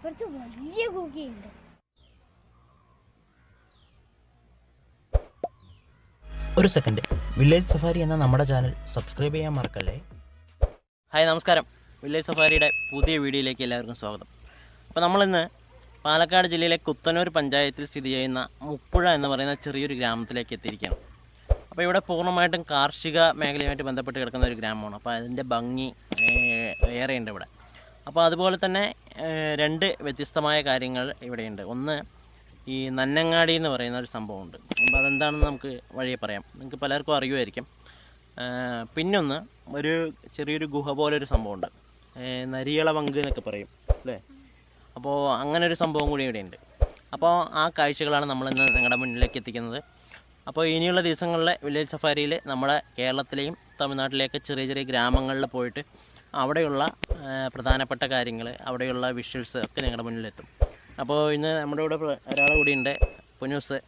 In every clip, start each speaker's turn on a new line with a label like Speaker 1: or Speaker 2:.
Speaker 1: അപ്പുറത്ത് വലിയ ഗുഹയുണ്ട്.
Speaker 2: ഒരു സെക്കൻഡ്, വില്ലേജ് സഫാരി എന്ന നമ്മുടെ ചാനൽ സബ്സ്ക്രൈബ് ചെയ്യാൻ മറക്കല്ലേ.
Speaker 3: ഹായ്, നമസ്കാരം. വില്ലേജ് സഫാരിയുടെ പുതിയ വീഡിയോയിലേക്ക് എല്ലാവർക്കും സ്വാഗതം. അപ്പോൾ നമ്മളിന്ന് പാലക്കാട് ജില്ലയിലെ കുത്തനൂർ പഞ്ചായത്തിൽ സ്ഥിതി ചെയ്യുന്ന മുപ്പുഴ എന്ന് പറയുന്ന ചെറിയൊരു ഗ്രാമത്തിലേക്ക് എത്തിയിരിക്കുകയാണ്. അപ്പോൾ ഇവിടെ പൂർണ്ണമായിട്ടും കാർഷിക മേഖലയുമായിട്ട് ബന്ധപ്പെട്ട് കിടക്കുന്ന ഒരു ഗ്രാമമാണ്. അപ്പോൾ അതിൻ്റെ ഭംഗി ഏറെയുണ്ട് ഇവിടെ. അപ്പോൾ അതുപോലെ തന്നെ രണ്ട് വ്യത്യസ്തമായ കാര്യങ്ങൾ ഇവിടെയുണ്ട്. ഒന്ന്, ഈ നന്നങ്ങാടി എന്ന് പറയുന്ന ഒരു സംഭവമുണ്ട്. അപ്പോൾ അതെന്താണെന്ന് നമുക്ക് വഴിയെ പറയാം, നിങ്ങൾക്ക് പലർക്കും അറിയുമായിരിക്കും. പിന്നൊന്ന്, ഒരു ചെറിയൊരു ഗുഹ പോലൊരു സംഭവമുണ്ട്, നരിയള പങ്ക് എന്നൊക്കെ പറയും അല്ലേ. അപ്പോൾ അങ്ങനെ ഒരു സംഭവം കൂടി ഇവിടെയുണ്ട്. അപ്പോൾ ആ കാഴ്ചകളാണ് നമ്മളിന്ന് നിങ്ങളുടെ മുന്നിലേക്ക് എത്തിക്കുന്നത്. അപ്പോൾ ഇനിയുള്ള ദിവസങ്ങളിലെ വില്ലേജ് സഫാരിയിൽ നമ്മുടെ കേരളത്തിലെയും തമിഴ്നാട്ടിലെയൊക്കെ ചെറിയ ചെറിയ ഗ്രാമങ്ങളിൽ പോയിട്ട് അവിടെയുള്ള പ്രധാനപ്പെട്ട കാര്യങ്ങൾ, അവിടെയുള്ള വിഷ്വൽസ് ഒക്കെ നിങ്ങളുടെ മുന്നിലെത്തും. അപ്പോൾ ഇന്ന് നമ്മുടെ കൂടെ ഒരാളെ കൂടിയുണ്ട്, പൊന്നൂസ്.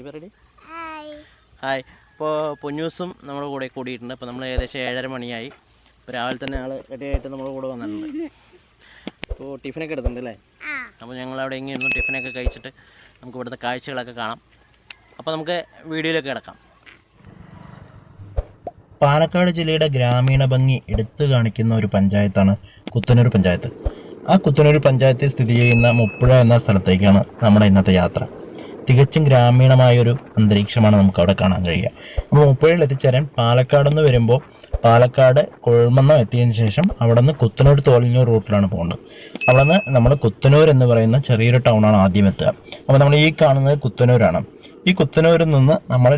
Speaker 3: പറയടി. ഹായ്. അപ്പോൾ പൊന്നൂസും നമ്മുടെ കൂടെ കൂടിയിട്ടുണ്ട്. അപ്പോൾ നമ്മൾ ഏകദേശം 7:30 മണിയായി. ഇപ്പോൾ രാവിലെ തന്നെ ആൾ റെഡി ആയിട്ട് നമ്മുടെ കൂടെ വന്നിട്ടുണ്ട്. അപ്പോൾ ടിഫിനൊക്കെ എടുത്തിട്ടുണ്ട് അല്ലേ? അപ്പോൾ ഞങ്ങൾ അവിടെ എങ്ങനെയായിരുന്നു ടിഫിനൊക്കെ കഴിച്ചിട്ട് നമുക്ക് ഇവിടുത്തെ കാഴ്ചകളൊക്കെ കാണാം. അപ്പോൾ നമുക്ക് വീഡിയോയിലേക്ക് കിടക്കാം.
Speaker 2: പാലക്കാട് ജില്ലയുടെ ഗ്രാമീണ ഭംഗി എടുത്തു കാണിക്കുന്ന ഒരു പഞ്ചായത്താണ് കുത്തനൂർ പഞ്ചായത്ത്. ആ കുത്തനൂർ പഞ്ചായത്തിൽ സ്ഥിതി ചെയ്യുന്ന മുപ്പുഴ എന്ന സ്ഥലത്തേക്കാണ് നമ്മുടെ ഇന്നത്തെ യാത്ര. തികച്ചും ഗ്രാമീണമായൊരു അന്തരീക്ഷമാണ് നമുക്ക് അവിടെ കാണാൻ കഴിയുക. അപ്പോൾ മുപ്പുഴയിൽ എത്തിച്ചേരാൻ പാലക്കാട് നിന്ന് വരുമ്പോൾ പാലക്കാട് കുഴൽമന്നം എത്തിയതിനു ശേഷം അവിടെ നിന്ന് കുത്തനൂർ തോൽഞ്ഞൂർ റൂട്ടിലാണ് പോകുന്നത്. അവിടെ നിന്ന് നമ്മൾ കുത്തനൂർ എന്ന് പറയുന്ന ചെറിയൊരു ടൗണാണ് ആദ്യം എത്തുക. അപ്പോൾ നമ്മൾ ഈ കാണുന്നത് കുത്തനൂരാണ്. ഈ കുത്തനൂരിൽ നിന്ന് നമ്മൾ